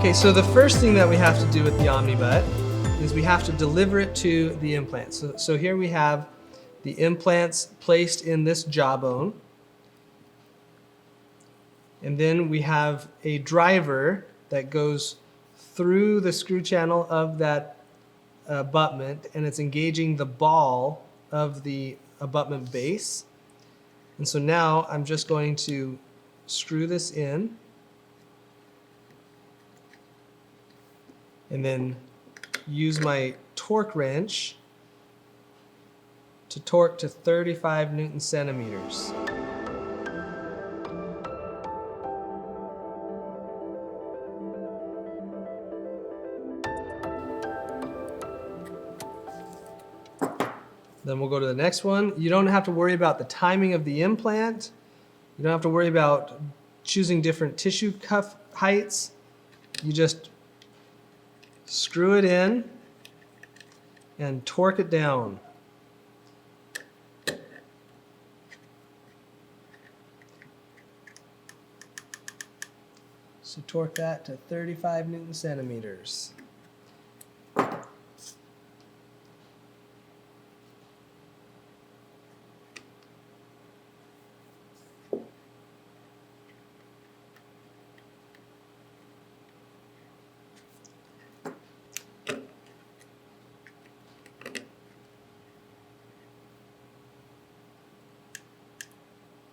Okay, so the first thing that we have to do with the Omnibut is we have to deliver it to the implant. So here we have the implants placed in this jawbone. And then we have a driver that goes through the screw channel of that abutment, and it's engaging the ball of the abutment base. And so now I'm just going to screw this in and then use my torque wrench to torque to 35 Newton centimeters. Then we'll go to the next one. You don't have to worry about the timing of the implant. You don't have to worry about choosing different tissue cuff heights. You just screw it in and torque it down. So torque that to 35 Newton centimeters.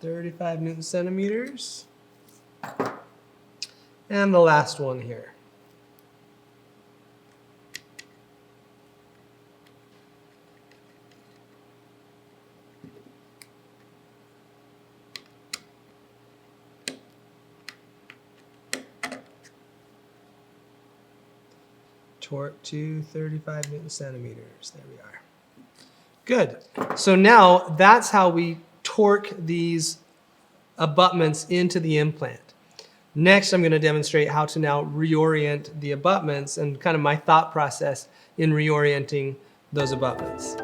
.35 Newton centimeters. And the last one here. Torque to 35 Newton centimeters. There we are. Good. So now that's how we torque these abutments into the implant. Next, I'm going to demonstrate how to now reorient the abutments and kind of my thought process in reorienting those abutments.